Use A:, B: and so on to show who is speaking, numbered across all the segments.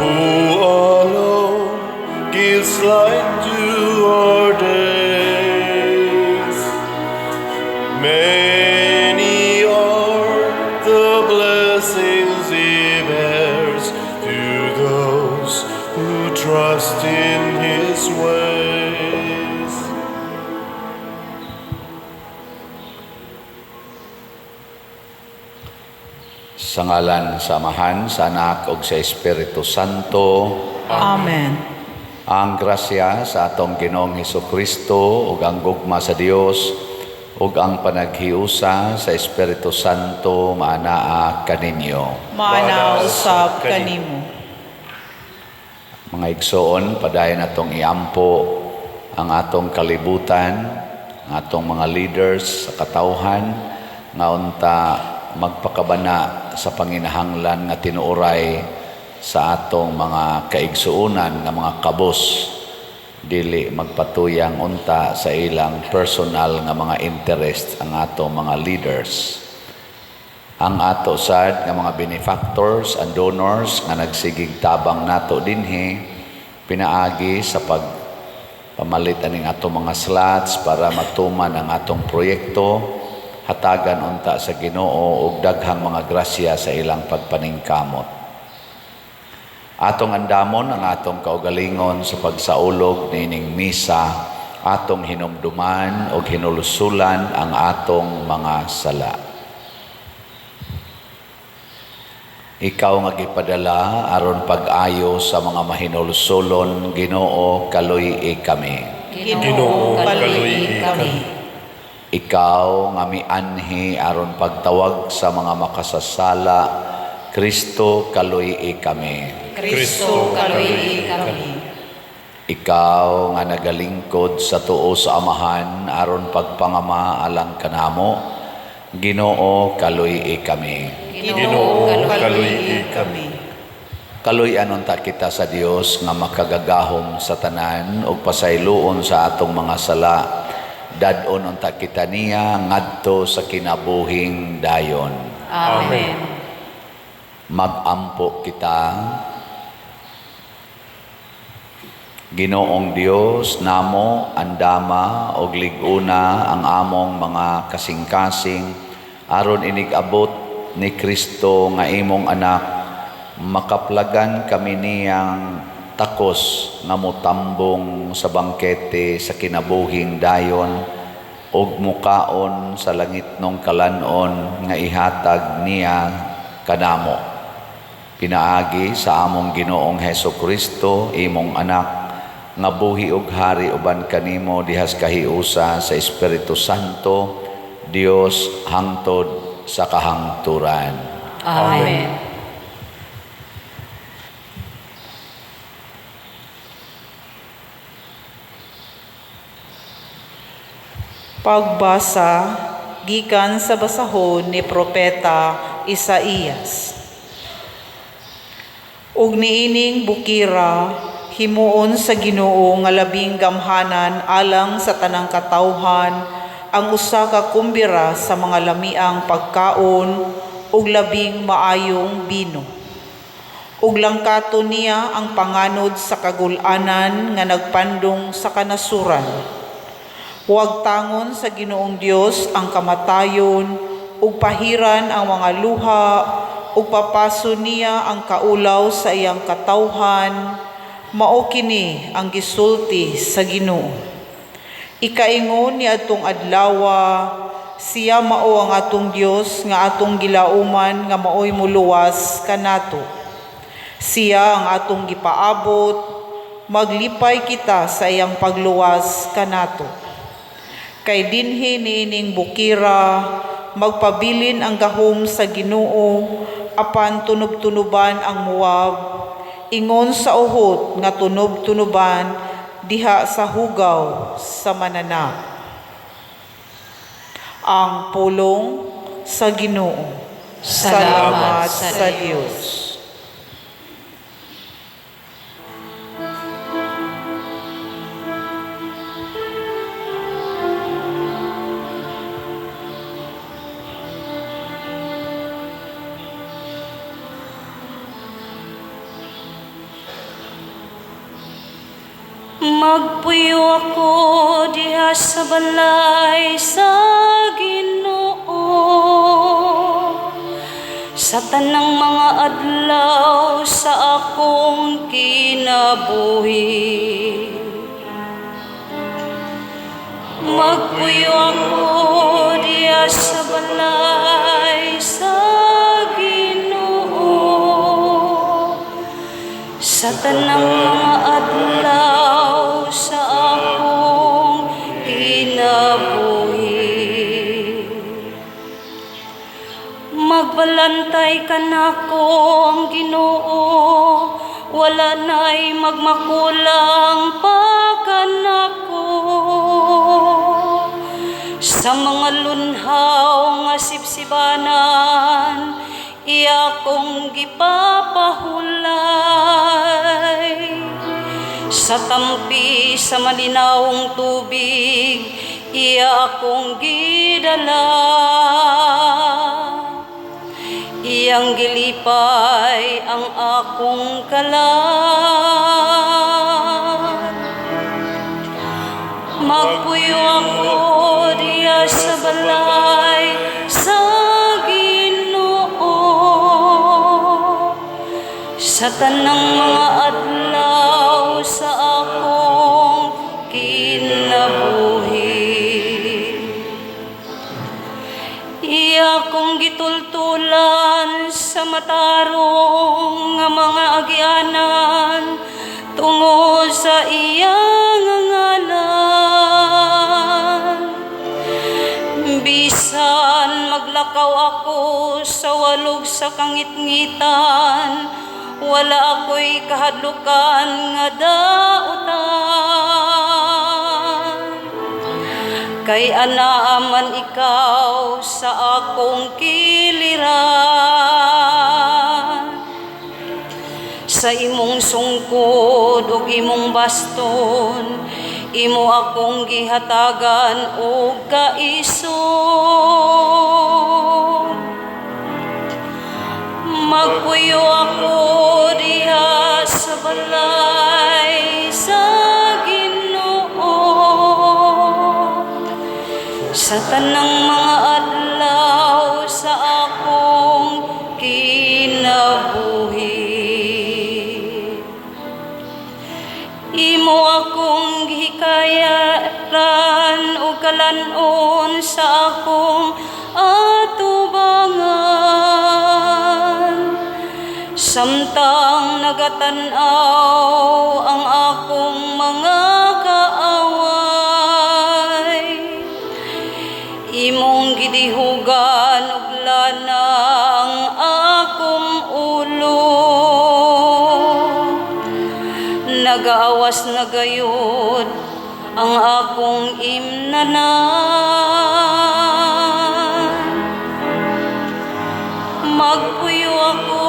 A: alone gives light to our days. Many are the blessings He bears to those who trust in His ways.
B: Sa ngalan samahan sa Anak ug sa Espiritu Santo.
C: Amen.
B: Ang grasya sa atong Ginoong Hesukristo ug ang gugma sa Dios ug ang panaghiusa sa Espiritu Santo maanaa kaninyo.
C: Maanaw usab kanimo.
B: Mga igsoon, padayon atong iampo ang atong kalibutan, ang atong mga leaders sa katawhan nga unta magpakabana sa panginahanglan nga tinuoray sa atong mga kaigsuonan nga mga kabos, dili magpatuyang unta sa ilang personal nga mga interest ang atong mga leaders. Ang ato sad nga mga benefactors and donors nga nagsigig tabang nato dinhi pinaagi sa pagpamalit aning atong mga slots para matuman ang atong proyekto, hatagan unta sa Ginoo ug daghang mga grasya sa ilang pagpaningkamot. Atong andamon ang atong kaugalingon sa pagsaulog niining misa, atong hinumduman ug hinulusulan ang atong mga sala. Ikaw nga gipadala aron pag-ayo sa mga mahinulusolon, Ginoo, kaluy kami.
C: Ginoo, kaluy kami.
B: Ikaw nga mianhi aron pagtawag sa mga makasasala, Kristo, kaluy kami.
C: Kristo, kaluy kami.
B: Ikaw nga nagalingkod sa tuo sa Amahan aron pagpangama alang kanamo, Ginoo, kaluy kami.
C: Ginoo, kaluy kami.
B: Kaluy-an unta kita sa Dios nga makagagahom sa tanan ug pasayloon sa atong mga sala. Dadon unta kita niya ngadto sa kinabuhing dayon.
C: Amen.
B: Magampo kita. Ginoong Dios namo andama og lig-una ang among mga kasing-kasing aron inig-abot ni Kristo nga imong anak, makaplagan kami niyang takos nga motambong sa bangkete sa kinabuhing dayon ug mukaon sa langitnong kalanon nga ihatag niya kanamo. Pinaagi sa among Ginoong Hesukristo, imong anak, nga buhi ug hari uban kanimo dihas kahiusa sa Espiritu Santo, Dios hangtod sa kahangturan.
C: Amen. Pagbasa gikan sa basahon ni Propeta Isaías. Ug niining bukira himuon sa Ginoo nga labing gamhanan alang sa tanang katawhan ang usa ka kumbira sa mga lamiang pagkaon ug labing maayong bino. Ug langkato niya ang panganod sa kagul-anan nga nagpandong sa kanasuran. Huwag tangon sa Ginoong Dios ang kamatayon, ug pahiran ang mga luha, ug papaso niya ang kaulaw sa iyang katawhan, mao kini ang gisulti sa Ginoo. Ikaingon ni atong adlawa, siya mao ang atong Dios nga atong gilauman nga maoy muluwas kanato. Siya ang atong gipaabot, maglipay kita sa iyang pagluwas kanato. Kay dinhi niining bukira, magpabilin ang gahom sa Ginoo, apan tunob-tunuban ang Moab, ingon sa uhot nga tunob-tunuban, diha sa hugaw sa mananap. Ang pulong sa Ginoo. Salamat sa Diyos.
D: Magpuyo ako diha sa balay sa Ginoo sa tanang mga adlaw sa akong kinabuhi. Magpuyo ako diha sa balay sa Ginoo sa tanang mga adlaw sa akong kinabuhi. Magbalantay ka nako ang Ginoo, wala na'y magmakulang pa kanako. Sa mga lunhaw nga sipsibanan, iya kong gipapahulay. Sa tampi sa malinawong tubig, iya akong gidala. Iyang gilipay ang akong kalan. Magpuyo ako diya sa balay sa Ginoo sa tanang mga adlaw sa akong kinabuhi. Iya kong gitultulan sa matarong nga mga agyanan tungod sa iyang ngalan. Bisan maglakaw ako sa walog sa kangitngitan, wala ako'y kahadlukan nga dautan. Kay anaaman ikaw sa akong kiliran. Sa imong sungkod ug imong baston, imo akong gihatagan og kaison. Magpuyo ako diha sa balay sa Ginoo sa tanang mga adlaw sa akong kinabuhi. Imo akong gihikayaran o kalanon sa akong atubangan. Samtang nagatanaw ang akong mga kaaway, imong gidihugan ug lana ang akong ulo. Nagaawas na gayud ang akong imnanan. Magpuyo ako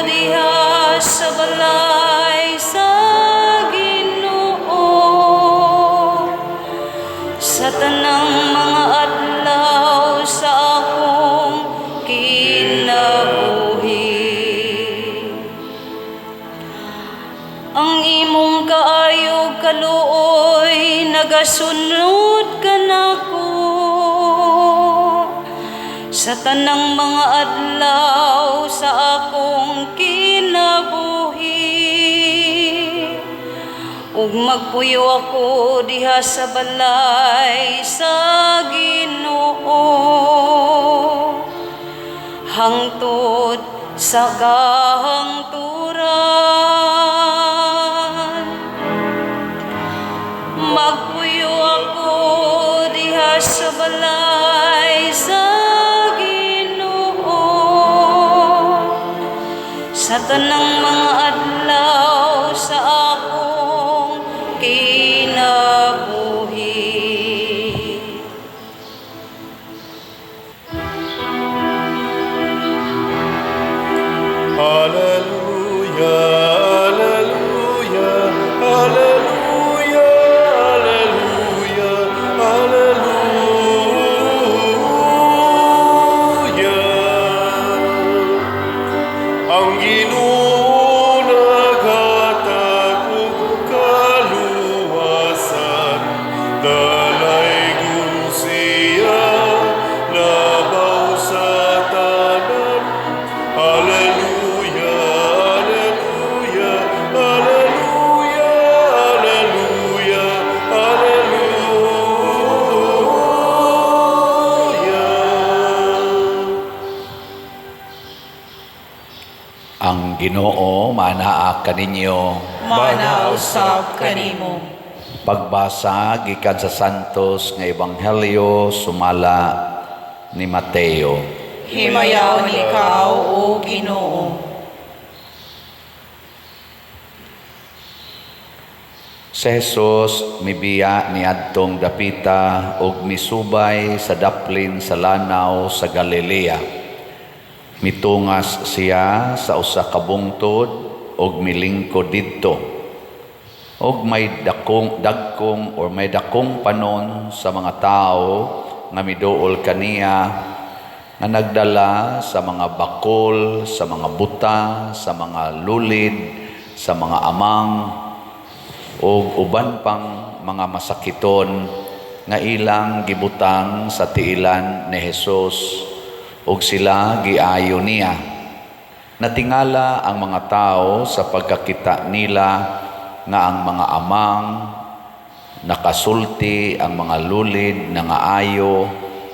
D: diha sa balay sa Ginoo sa tanang mga adlaw sa akong kinabuhi. Ang imong kaayog kaluoy nagasunod kanako sa tanang mga adlaw sa akong kinabuhi. Ug magpuyo ako diha sa balay sa Ginoo hangtod sa kahangturan. Magpuyo ako diha sa balay sa Ginoo sa tanang mga adlaw sa akong kinabuhi.
A: Hallelujah, hallelujah, hallelujah, hallelujah, hallelujah. Ang Ginoo
B: Ginoo manaa kaninyo.
C: Manausab kanimo.
B: Pagbasa gikan sa Santos nga Ebanghelyo sumala ni Mateo.
C: Himayaw ikaw, O Ginoo.
B: Si Jesus mibiya niadtong dapita ug misubay sa daplin sa lanaw sa Galilea. Mitungas siya sa usa ka bungtod ug milingkod didto. Og may dakong panon sa mga tao nga miduol kaniya nga nagdala sa mga bakol, sa mga buta, sa mga lulid, sa mga amang o uban pang mga masakiton nga ilang gibutang sa tiilan ni Jesus ug sila giayo niya. Natingala ang mga tao sa pagkakita nila nga ang mga amang nakasulti, ang mga lulid nangaayo,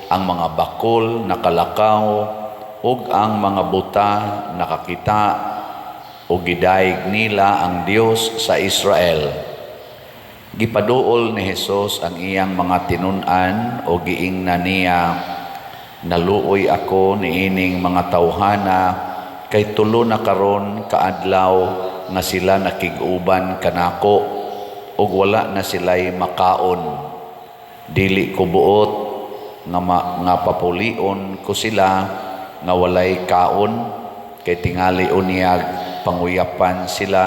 B: ang mga bakol nakalakaw ug ang mga buta nakakita ug gidayeg nila ang Dios sa Israel. Gipaduol ni Jesus ang iyang mga tinun-an o giingna niya, naluoy ako niining mga tawhana kay tulo na karon kaadlaw nga sila nakig-uban kanako ug wala na sila'y makaon. Dili ko buot nga papulion ko sila nga walay kaon kay tingali unyag panguyapan sila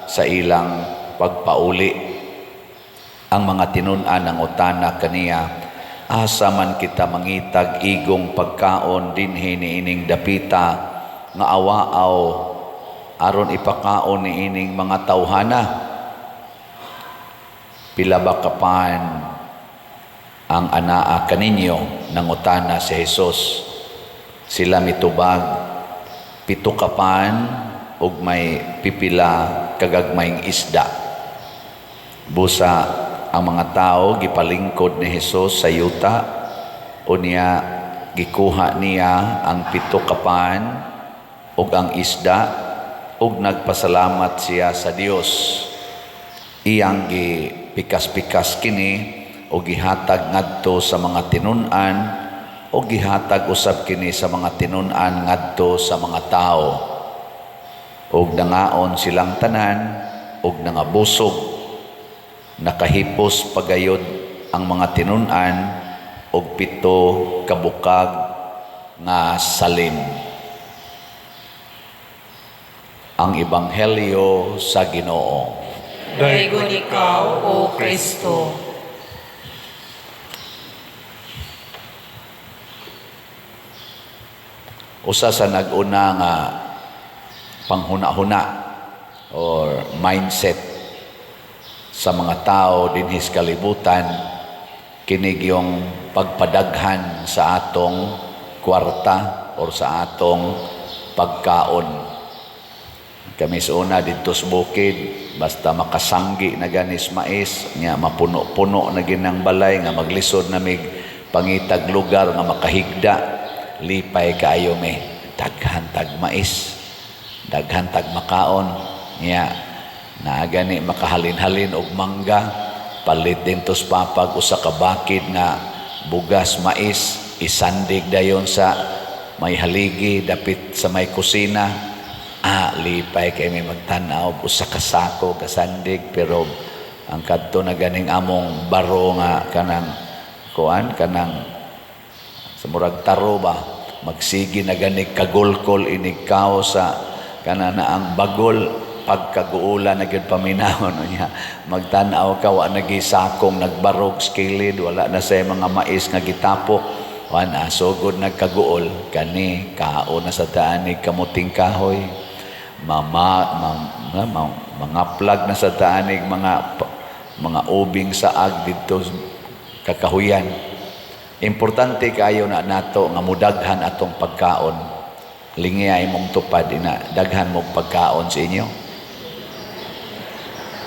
B: sa ilang pagpauli. Ang mga tinun-an ng utana kaniya, asa man kita mangitag igong pagkaon dinhi niining dapita nga awaaw aron ipakaon niining mga tawhana. Pila ba kapan ang anaa kaninyo nangutana si Jesus? Sila mitubag 7 kapan ug may pipila kagagmayng isda. Busa ang mga tao gipalingkod ni Jesus sa yuta, unya gikuha niya ang 7 kapan ug ang isda ug nagpasalamat siya sa Dios. Iyang gipikas-pikas kini ug gihatag ngadto sa mga tinun-an ug gihatag usab kini sa mga tinun-an ngadto sa mga tao. Ug nangaon silang tanan ug nangabusog. Nakahipos pagayod ang mga tinun-an og 7 kabukag nga salin. Ang Ebanghelyo sa Ginoo.
C: Daygon ikaw, O Kristo.
B: Usa sa nag-una nga panghuna-huna or mindset sa mga tao dinhi sa kalibutan, kinig yung pagpadaghan sa atong kwarta or sa atong pagkaon. Kami sa una dito sa bukid, basta makasanggi na ganis mais, nga mapuno-puno na ginang balay, nga maglisod na mig pangitag lugar nga makahigda, lipay kaayo may daghan tag mais, daghan tag makaon, nga na gani makahalin-halin og mangga, palit din tos papag usa ka bakid nga bugas mais, isandig dayon sa may haligi dapit sa may kusina. Lipay kay may magtan-aw usa ka sako kasandig, pero ang kadto na ganing among baro nga kanang kuan kanang sa murag taro ba, magsigi na gani kagulkol inig kao sa kanana ang bagol pagkaguulan na gyud paminahon niya, magtan-aw ka wa nagisakong nagbarog skilid, wala na say mga mais nga gitapok, wana sugod nagkaguol kani kao na sa taanig kamuting kahoy, mga plug na sa taanig mga ubing saag dito kakahuyan. Importante kayo na nato nga mudaghan atong pagkaon. Lingya imong tupad ina daghan mo pagkaon sa inyo.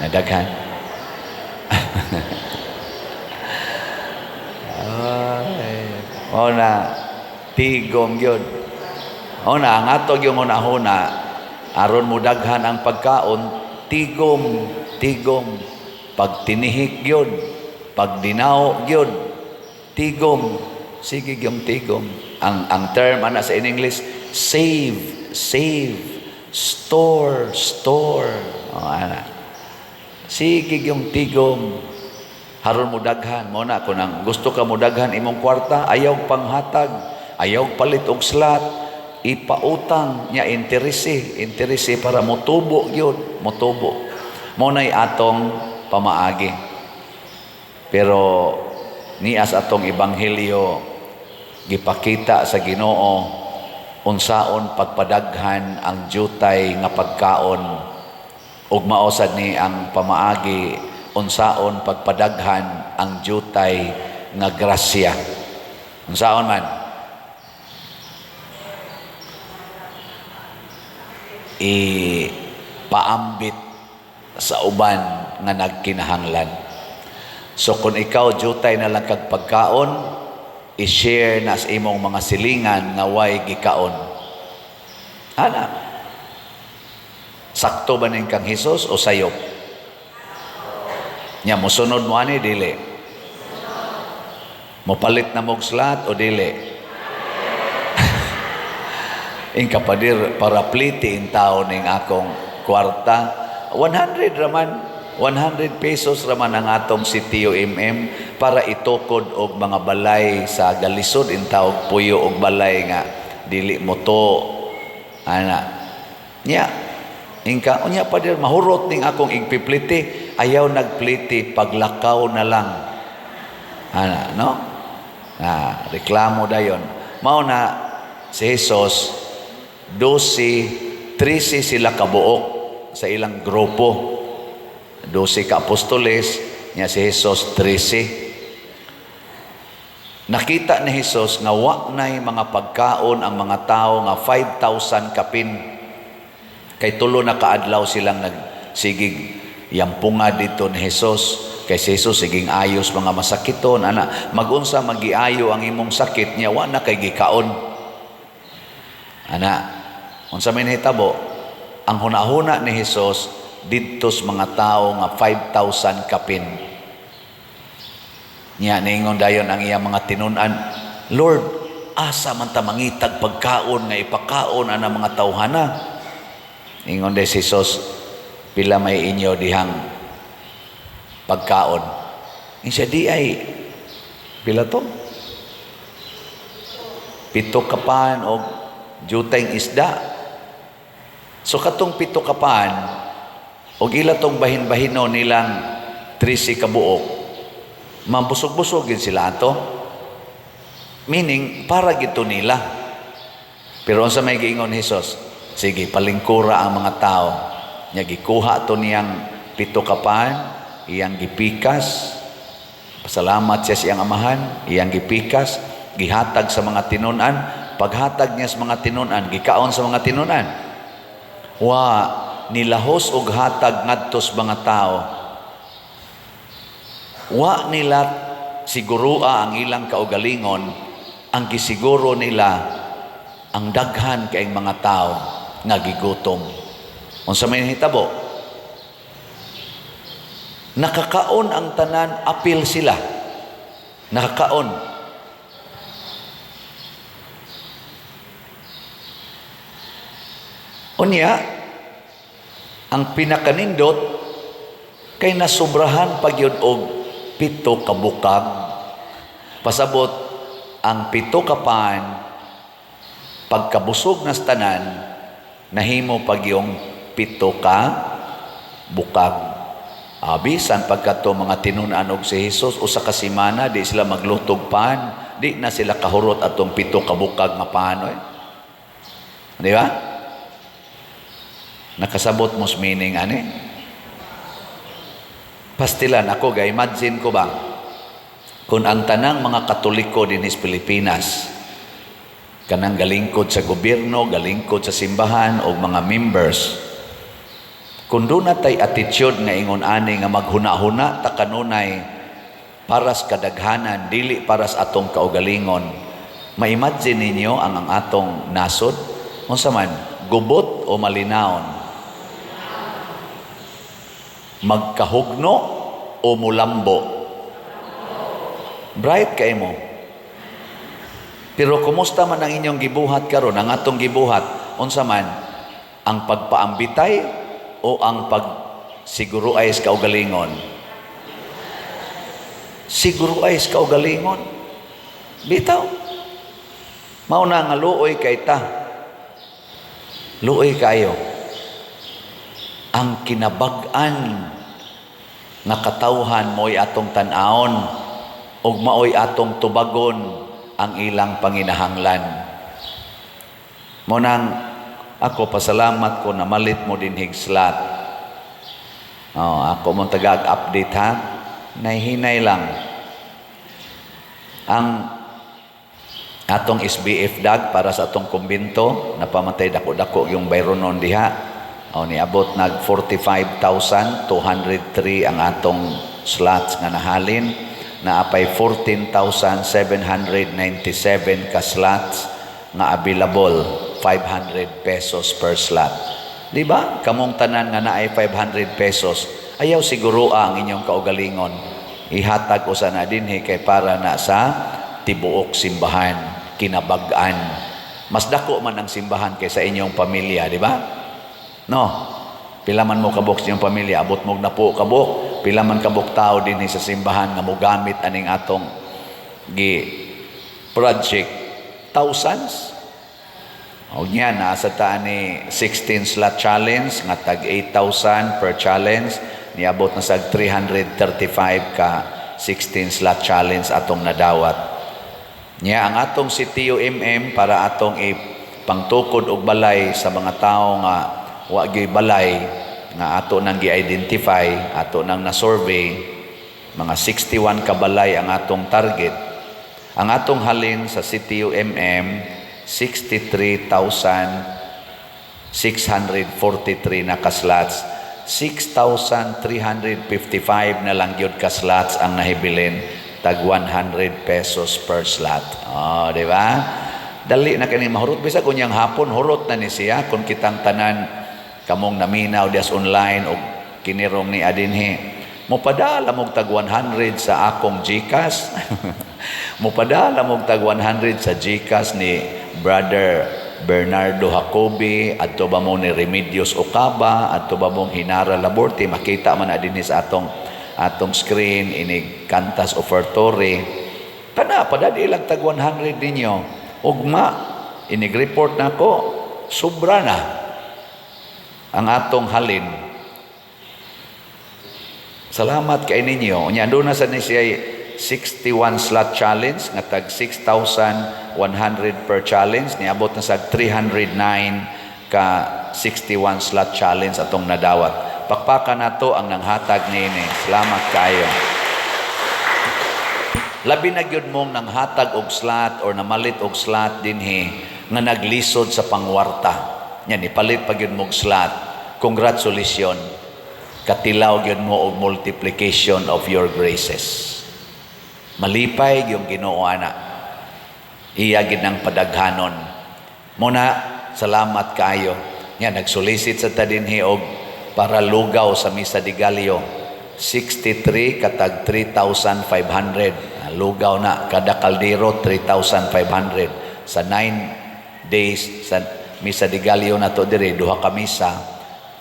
B: Nadaghan. O na tigom yun. O na, ang atog yung una-huna, Aron mo daghan ang pagkaon, tigom, tigom. Pag tinihik yun, pag dinaw yun, tigom. Sige yung tigom. Ang term ana sa in English, save, save, store, store. Ana. Sige yung tigom. Haron mo daghan mo na kung ang gusto ka mo daghan imong kwarta, ayaw panghatag, ayaw palit og slot, ipautang nya interese para motubo gyud, motubo. Mo nay atong pamaagi. Pero nias atong ebanghelyo gipakita sa Ginoo unsaon pagpadaghan ang jutay nga pagkaon ug maosad ni ang pamaagi unsaon pagpadaghan ang jutay nga grasya. Unsaon man? Paambit sa uban nga nagkinahanglan. So kung ikaw jutay na lang kag pagkaon, i-share na sa imong mga silingan nga way gikaon. Ana, sakto ba ning kang Hesus o sayop? Nya mosunod mo ani dili? Mopalit na mog slot o dili? In kapadir para pliti in tao ning akong kwarta 100 raman 100 pesos raman ang atong sitio para itukod og mga balay sa galisod in tawag puyo og balay nga dili mo to ana nya ingka unya padir mahurot ning akong igpipliti ayaw nagpliti paglakaw na lang ana no reklamo dayon mao na si Jesus 12, 13 sila kabuok sa ilang grupo. 12 ka apostoles, niya si Jesus 13. Nakita ni Jesus nga wa nay mga pagkaon ang mga tao nga 5,000 kapin. Kay tulo na kaadlaw silang nagsigig yampunga dito ni Jesus. Kay si Jesus siging ayos mga masakiton. Ana, magunsa magiayo ang imong sakit niya, wa na kay gikaon. Ana, unsa may nahitabo ang hunahuna ni Jesus didto sa mga tao nga 5,000 kapin niya ningon dayon ang iyang mga tinun-an, Lord, asa man ta mangitag pagkaon nga ipakaon ana mga tawhana? Ningon day si Jesus, pila may inyo dihang pagkaon? Insya di ay pila to? 7 kapan og jutay isda. So katong 7 kapan og ila tong bahin-bahino nilang 13 kabuok, mabusog-busog gid sila ato. Meaning para gito nila. Pero unsa may giingon Jesus? Sige, palingkura ang mga tao. Nya gikuha to niyang 7 kapan, iyang gipikas. Pasalamat siya sa iyang amahan, iyang gipikas, gihatag sa mga tinun-an. Paghatag niya sa mga tinun-an, gikaon sa mga tinun-an. Wa nilahos og hatag ngadto sa mga tao. Wa nila sigurua ang ilang kaugalingon, ang gisiguro nila ang daghan kay mga tao nga gigutom. Unsa may hitabo? Nakakaon ang tanan, apil sila. Nakakaon. Unya, ang pinakanindot kay nasubrahan pagyud og 7 kabukag. Pasabot ang 7 kapan pagkabusog na tanan nahimo pagyong 7 ka bukag. Abisan pagkato mga tinun-an og si Jesus usa ka semana di sila maglutog pan, di na sila kahurot atong 7 ka bukag nga panoy. Di ba? Nakasabot mos meaning ani? Pastilan ako ga imagine ko ba kung ang tanang mga Katoliko din sa Pilipinas kanang galingkod sa gobyerno, galingkod sa simbahan o mga members, kung doon natay attitude nga ingon ani nga maghuna-huna ta kanunay para sa kadaghanan dili para sa atong kaugalingon, ma-imagine ninyo ang atong nasod unsa man Gubot o malinaon? Magkahugno o mulambo? Bright kay mo. Pero kumusta man ang inyong gibuhat karon, ang atong gibuhat, unsa man, ang pagpaambitay o ang pagsiguruay sa kaugalingon? Siguruay sa kaugalingon. Bitaw. Mauna nga luoy kay ta. Luoy kayo. Ang kinabag-an nga katawhan mo'y atong tan-aon ug maoy atong tubagon ang ilang panginahanglan. Munang ako pasalamat ko na malit mo din higslot. Ako mong tagag-update ha. Nahihinay lang. Ang atong SBF dag para sa atong kumbinto, napamatay dako-dako yung bayronon diha. Niabot nag 45,203 ang atong slots nga nahalin. Naapay 14,797 ka slots nga available, 500 pesos per slot. Di ba? Kamong tanan nga naay 500 pesos, ayaw siguro ang inyong kaugalingon. Ihatag usa na dinhi kay para na sa tibuok simbahan, kinabag-an. Mas dako man ang simbahan kaysa inyong pamilya, di ba? No? Pila man mo kabuk sa inyong pamilya, abot mo na po kabuk. Pila man kabuk tao din sa simbahan nga mogamit aning atong project, thousands. O niya, nasa taan ni 16 slot challenge, nga tag 8,000 per challenge, niabot na sa 335 ka 16 slot challenge atong nadawat. Niya, ang atong CTUMM para atong ipangtukod og balay sa mga tao nga wa gyud balay, nga ato nang gi-identify, ato nang na-survey, mga 61 kabalay ang atong target. Ang atong halin sa CTUMM, 63,643 na kaslots. 6,355 na lang yun kaslots ang nahibilin, tag 100 pesos per slot. Di ba? Dali na kaning mahurot. Bisa kunyang hapon, hurot na ni siya kung kitang tanan kamong naminaw dias online o kinirong ni adinhi. Mopadala mog tag 100 sa akong GCash. Mopadala mog tag 100 sa GCash ni Brother Bernardo Jacobi, adto ba mo ni Remedios Ocaba, adto ba mong Hinara Laborte, makita man adinhi sa atong screen ini Cantas Offertory. Kana padali lang tag 100 ninyo. Ugma inig-report nako, sobra na ang atong halin. Salamat kay ninyo. Unya do na sa ni siya 61 slot challenge nga tag 6,100 per challenge, niabot na sa 309 ka 61 slot challenge atong nadawat. Pakpakan nato ang nanghatag niini. Salamat kayo. Labi na gyud mong nanghatag og slot or namalit og slot dinhi nga naglisod sa pangwarta. Yan, ipalit pa yun mong slot. Congratulations. Katilaw yun mo og multiplication of your graces. Malipay yung Ginoo ana. Iya gid ng padaghanon. Muna, salamat kayo. Yan, nagsolicit sa tadinhi og para lugaw sa Misa de Gallo. 63 katag 3,500. Lugaw na. Kada kaldero, 3,500. Sa 9 days, sa Misa de Gallo na to dire, duha ka misa,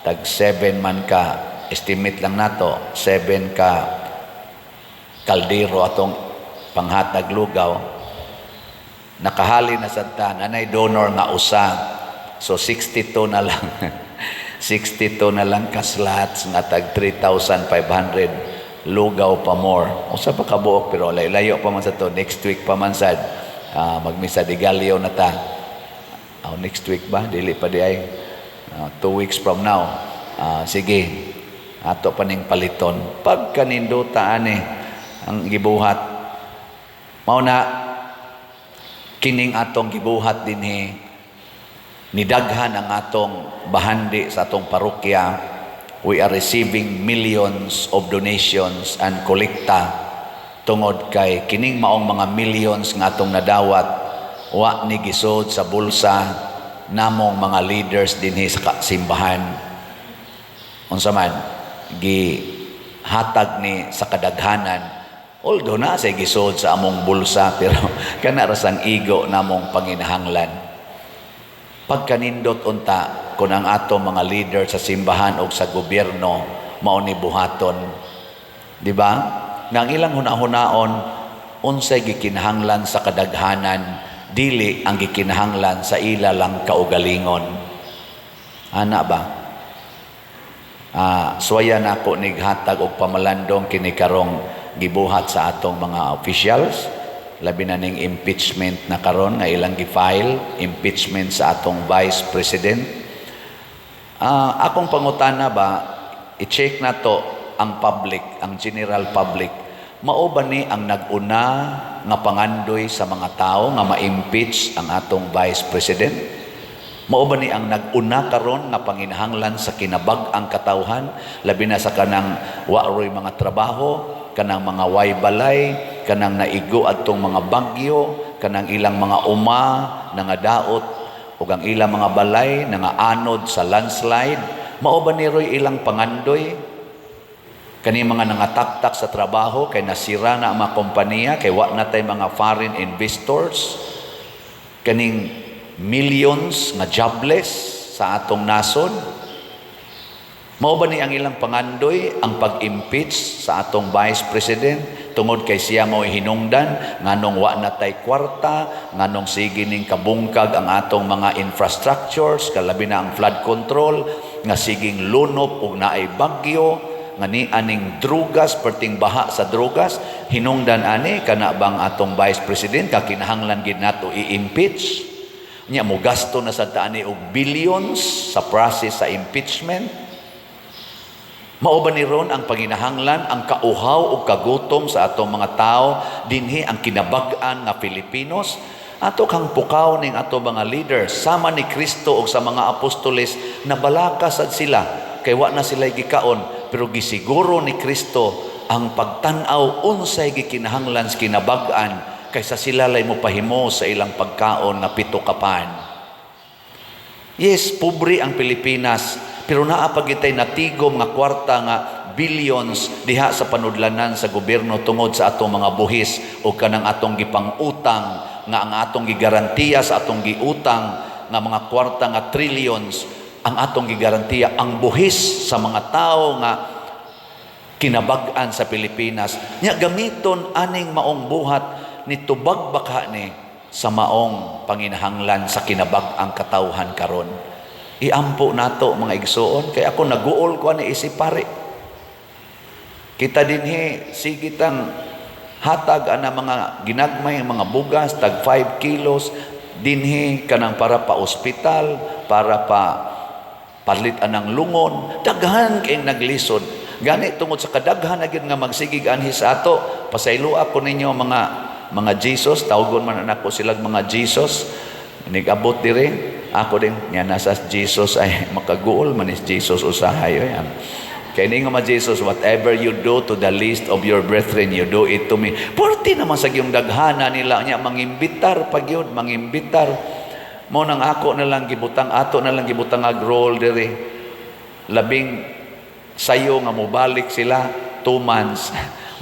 B: tag 7 man ka, estimate lang nato, 7 ka kaldero atong panghatag lugaw. Nakahali na sa anay donor nga usa. So 62 na lang. 62 na lang ka slots nga tag 3,500 lugaw pa more. Usa pa kabuok pero layo pa man sa to. Next week pa man sad magmisa de Gallo na ta. Next week ba? Dili pa di ay 2 weeks from now. Sige, ato pa ning paliton. Pag kanindota ani ang gibuhat, mao na kining atong gibuhat dinhi, nidaghan ang atong bahandi sa atong parokya. We are receiving millions of donations and kolekta tungod kay kining maong mga millions nga atong nadawat wa ni gisod sa bulsa namong mga leaders dinhi sa simbahan. Unsa man gihatag ni sa kadaghanan, although na say gisod sa among bulsa, pero kana ra sang igo namong panginahanglan. Pagkanindot unta kung ang ato mga leader sa simbahan o sa gobyerno mao ni buhaton, di ba? Nang ilang hunahunaon unsay gikinahanglan sa kadaghanan, dili ang gikinahanglan sa ila lang kaugalingon. Ana ba? Suwaya na ako nighatag og pamalandong kini karong gibuhat sa atong mga officials, labi na ning impeachment na karon nga ilang gi-file, impeachment sa atong Vice President. Akong pangutana ba, i-check na to ang public, ang general public, mao ba ni ang nag-una nga pangandoy sa mga tao nga ma-impeach ang atong Vice President? Mao ba ni ang nag-una karon nga panginahanglan sa kinabag-ang katawhan, labi na sa kanang waroy mga trabaho, kanang mga way balay, kanang naigo adtong mga bagyo, kanang ilang mga uma nga daot ug ang ilang mga balay nga anod sa landslide? Mao ba ni roy ilang pangandoy? Kani mga nangataktak sa trabaho kay nasira na ang mga kompanya, kay wa na tay mga foreign investors, kaning millions nga jobless sa atong nasod. Mao ba ni ang ilang pangandoy ang pag-impeach sa atong Vice President tungod kay siya mao hinungdan nganong wa na tay kwarta, nganong sige ning kabungkag ang atong mga infrastructures, kalabi na ang flood control, nga siging lunop ug naay bagyo, nga ni aning drugas, perting baha sa drugas, hinungdan ani kana bang atong Vice President kakinahanglan gid nato i-impeach? Nya mo gasto na sa taani og billions sa process sa impeachment. Mao ba ni ron ang panginahanglan, ang kauhaw o kagutom sa atong mga tao dinhi ang kinabag-an nga Pilipinos? Ato kang pukaw ning ato mga leaders sama ni Kristo og sa mga apostoles na balaka sad sila kay wa na sila gikaon, pero gisiguro ni Kristo ang pagtan-aw unsay gikinahanglan sa kinabag-an kaysa sila lay mo pahimo sa ilang pagkaon na 7 kapan. Yes, pobre ang Pilipinas, pero naapagitay natigom nga kwarta nga billions diha sa panudlanan sa gobyerno tungod sa atong mga buhis o kanang atong gipang-utang nga ang atong gigarantiya sa atong giutang nga mga kwarta nga trillions, ang atong gigarantiya ang buhis sa mga tao nga kinabag-an sa Pilipinas. Nya gamiton aning maong buhat nitubag baka ni sa maong panginahanglan sa kinabag-ang katawhan karon. Iampo nato mga igsoon, kay ako naguol ko ni isip pare. Kita dinhi sigitang hatag ana mga ginagmay mga bugas tag 5 kilos dinhi kanang para pa ospital, para pa palit anang lungon, daghan kay naglisod. Gani tungod sa kadaghan na gyud nga magsigig anhi sa ato, pasaylo ako ninyo mga Jesus, tawgon man anak ko silang mga Jesus. Nigabot dire, ako din nga nasa Jesus ay makaguol man is Jesus usahay. Kaya ni nga mga Jesus, whatever you do to the least of your brethren, you do it to me. Porti naman sa yung daghana nila niya, mangimbitar pag yun, mangimbitar. Mo nang ako na lang gibutang, ato na lang gibutang agrol dire. Labing sayo nga mobalik sila 2 months.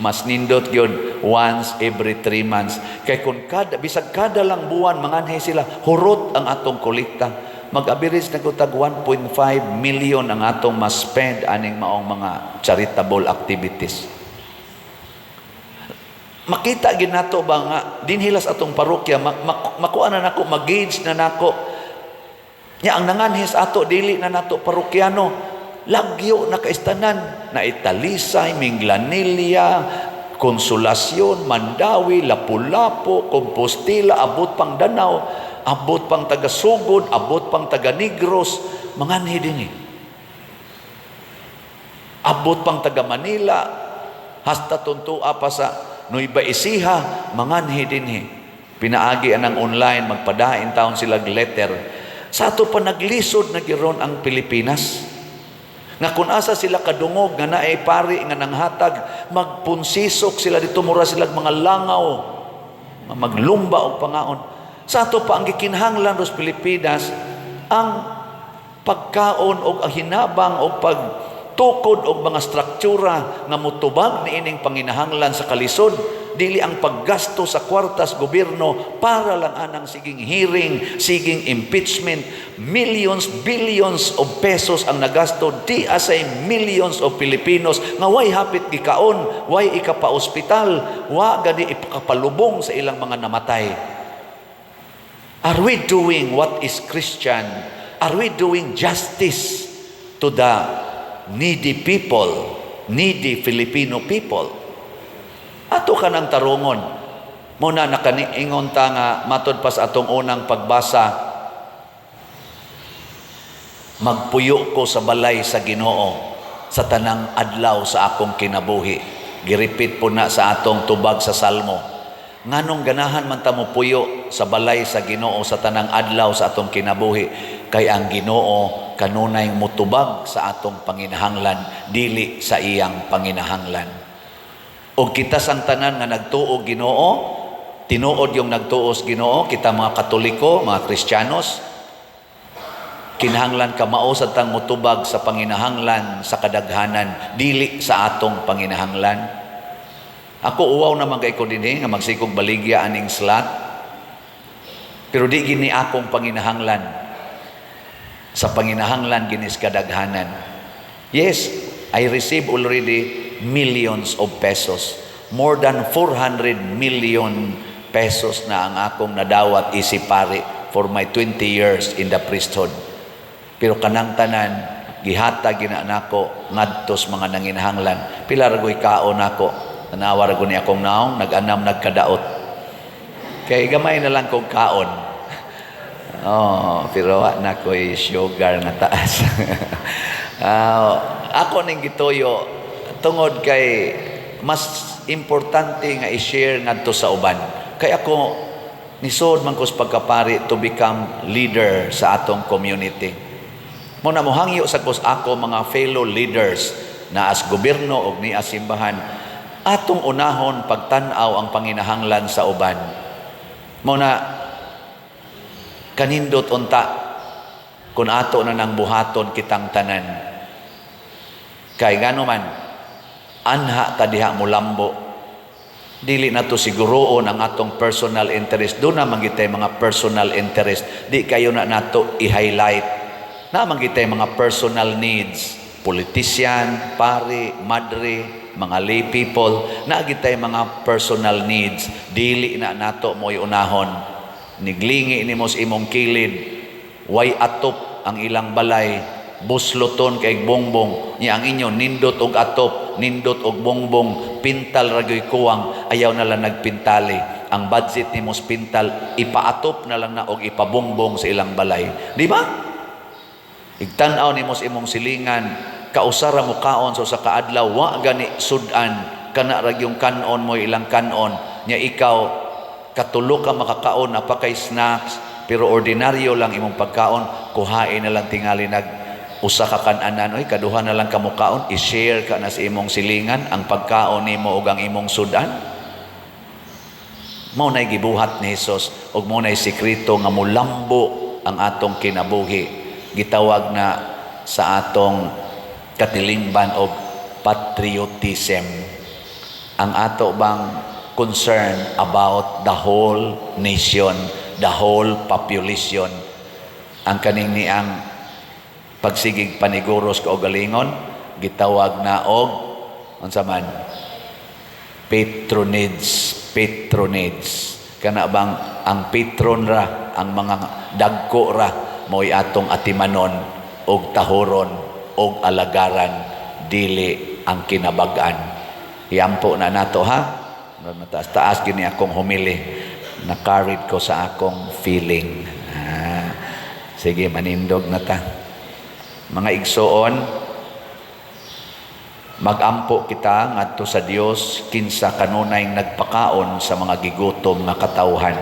B: Mas nindot yun once every 3 months. Kaya kung bisag kada lang buwan manganhay sila, hurot ang atong kolekta. Mag-average na kutag 1.5 million ang atong mas spend aning maong mga charitable activities. Makita gid nato ba nga dinhilas atong parokya makuha na nako, mag-gauge na nako. Nya ang nanganhis ato dili na nato parokyano. Lagyo na kaistanan na Italisay, Minglanilla, Konsolasyon, Mandawi, Lapu-Lapu, Compostela, abot pang Danau, abot pang taga-Sugod, abot pang taga-Negros, manganhi din abot pang taga-Manila, hasta tuntua pa sa Nueva Ecija, manganhi din pinaagi anang online, magpadain taon sila letter. Sa ato pa naglisod na giron ang Pilipinas. Nga kung asa sila kadungog nga naay pari nga nanghatag, magpunsisok sila dito, mura sila mga langaw, maglumba og pangaon. Sa ato pa ang gikinahanglan dos Pilipinas, ang pagkaon o ang hinabang o pagtukod o mga struktura nga mutubag ni ining panginahanglan sa kalisod, dili ang paggasto sa kwartas gobyerno para lang anang siging hearing, siging impeachment. Millions, billions of pesos ang nagasto, di asay millions of Filipinos nga way hapit gikaon, way ikapa-ospital, wa gani ipakapalubong sa ilang mga namatay. Are we doing what is Christian? Are we doing justice to the needy people, needy Filipino people? Ato ka ng tarungon. Muna nakaniingon ta nga matod pa sa atong unang pagbasa, magpuyo ko sa balay sa Ginoo sa tanang adlaw sa akong kinabuhi. Giripit po na sa atong tubag sa Salmo. Nganong ganahan man ta mo puyo sa balay sa Ginoo sa tanang adlaw sa atong kinabuhi, kay ang Ginoo kanunay mutubag sa atong panginahanglan, dili sa iyang panginahanglan. O kita sang tanan nga nagtuo Ginoo, tinuod yung nagtuos Ginoo, kita mga Katoliko, mga Kristiyanos, kinahanglan ka mao sa tang mutubag sa panginahanglan sa kadaghanan, dili sa atong panginahanglan. Ako uwaw naman kay ko dinhi nga magsikog baligya aning slot, pero di gini akong panginahanglan. Sa panginahanglan ginis kadaghanan. Yes, I receive already millions of pesos. More than 400 million pesos na ang akong nadawat isipari for my 20 years in the priesthood. Pero kanang tanan, gihata gina nako ngadtos mga nanginahanglan. Pila ra goy kaon nako. Tanawa ra ni akong naong nag-anam nagkadaot. Kay gamay na lang kong kaon. Oh, pero wa na ko'y sugar na taas. Ako ning gituyo tungod kay mas importante nga i-share ngadto sa uban. Kay ako nisod man ko sa pagkapari to become leader sa atong community. Muna mohangyo sa kus ako mga fellow leaders na as gobyerno og ni as simbahan, atong unahon pagtan-aw ang panginahanglan sa uban. Muna kanindot unta kun ato na nang buhaton kitang tanan. Kay ngano man anha ta diha mo lambo, dili na to siguroon ang atong personal interest. Doon na manggitay mga personal interest, di kayo na nato i-highlight na manggitay mga personal needs, politician, pari, madre, mga lay people, na gitay mga personal needs, dili na nato mo unahon. Niglingi ni mo sa imong kilid, way atop ang ilang balay, busloton kay bongbong, niya ang inyo nindot og atop, nindot og bongbong, pintal ragoy kuwang, ayaw na lang nagpintali. Ang budget ni mo sa pintal, ipaatop na lang na og ipabongbong sa ilang balay. Di ba? Igtanaw ni mo sa imong silingan, kausara mo kaon so sa kaadlaw, wa gani sudan, kana rag yung kanon mo ilang kanon, niya ikaw, katulo ka makakaon na pa kay snacks, pero ordinaryo lang imong pagkaon, kuhain na lang tingali usa ka kananan, oy kaduha na lang ka mukaon, i-share ka na sa imong silingan ang pagkaon nimo ug ang imong sudan. Mao nay gibuhat ni Hesus ug mao nay sekreto nga mulambo ang atong kinabuhi. Gitawag na sa atong katilingban og patriotism. Ang ato bang concern about the whole nation, the whole population. Ang kaning niang pagsigig paniguros ka og galingon gitawag na og unsa man patronage. Kana bang ang patron ra, ang mga dagko ra mo'y atong atimanon og tahoron og alagaran, dili ang kinabag-an. Iampo na nato ha. Mataas-taas gini akong humili, na-carried ko sa akong feeling. Sige, manindog na ta. Mga igsoon, magampo kita ngadto sa Dios kinsa kanunay nagpakaon sa mga gigutom nga katawhan.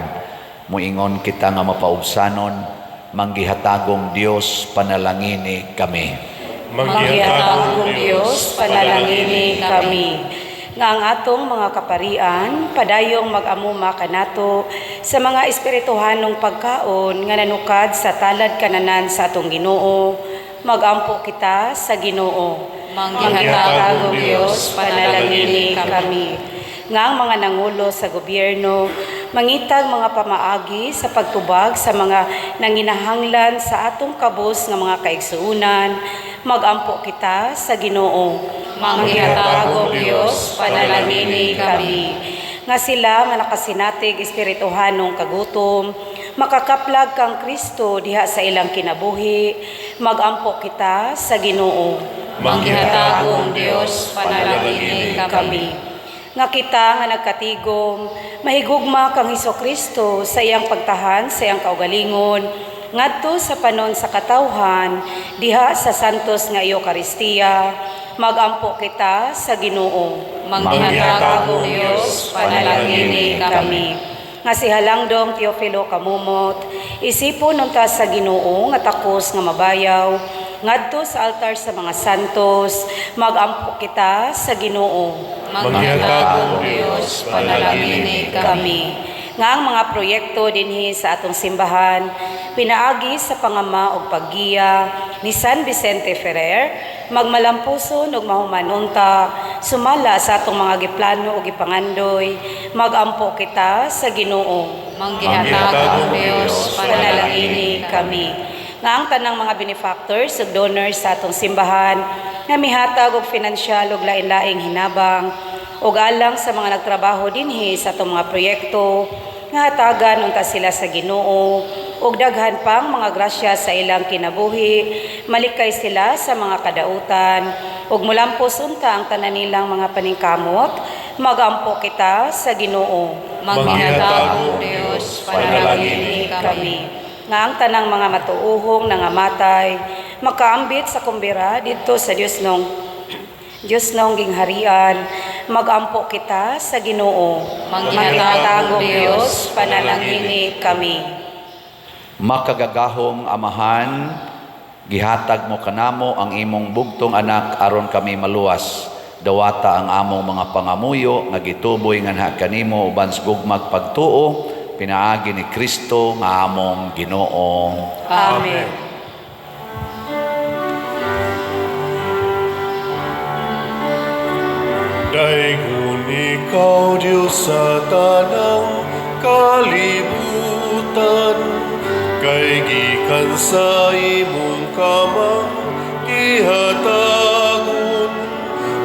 B: Muingon kita nga mapaubsanon, manggihatagong Dios panalangini kami.
D: Manggihatagong Dios panalangini kami.
E: nga ang atong mga kaparian padayong mag-amuma kanato sa mga espirituhanong pagkaon nga nanukad sa talad kananan sa atong Ginoo. Magampo kita sa Ginoo.
D: Manggihatagong Dios, panalangini
E: kami. Nga ang mga nangulo sa gobyerno, mangitag mga pamaagi sa pagtubag sa mga nanginahanglan sa atong kabus nga mga kaigsuunan, magampo kita sa Ginoo.
D: Manggihatagong Dios, panalangini kami.
E: Nga sila nga nakasinatig espirituhanong kagutom, makakaplag kang Kristo diha sa ilang kinabuhi, magampo kita sa Ginoo.
D: Manggihatagong Dios, panalangini kami.
E: Nga kita nga nagkatigom, mahigugma kang Hesukristo sa iyang pagtahan sa iyang kaugalingon, ngadto sa panon sa katawhan, diha sa santos nga Eucharistia, magampo kita sa Ginoo.
D: Manggihatagong Dios, panalangini kami.
E: Nga si Halangdong Teofilo Kamumot, isipon nunta sa Ginoo nga takos nga mabayaw, ngadto sa altar sa mga santos, magampo kita sa Ginoo.
D: Manggihatagong Dios, panalangini kami.
E: Nga ang mga proyekto dinhi sa atong simbahan, pinaagi sa pangama ug paggiya ni San Vicente Ferrer, magmalampuson ug mahumanunta, sumala sa atong mga giplano ug gipangandoy, magampo kita sa Ginoo.
D: Manggihatagong Dios, panalangini
E: kami. Nga ang tanang mga benefactors ug donors sa atong simbahan, nga mihatag og pinansyal ug lain-laing hinabang, ug alang sa mga nagtrabaho dinhi sa atong mga proyekto, nga hatagan unta sila sa Ginoo, ug daghan pang mga grasya sa ilang kinabuhi, malikay sila sa mga kadautan, ug mulampos unta ang tanan nilang mga paningkamot, magampo kita sa Ginoo.
D: Manggihatagong Dios, panalangini kami.
E: Nga ang tanang mga matuuhong nangamatay, makaambit sa kumbira dito sa Diyos nong gingharian, magampo kita sa Ginoo.
D: Manggihatagong Dios,
E: panalangini kami.
B: Makagagahong Amahan, gihatag mo kanamo ang imong bugtong anak aron kami maluwas. Dawata ang among mga pangamuyo nga gituboy nga kanimo uban sa gugmag pagtuo, pinaagi ni Kristo nga among Ginoo.
E: Amen.
A: Daigun ikaw, Diyos sa tanang kalibutan, kay gikan sa imong kamang ihatagon,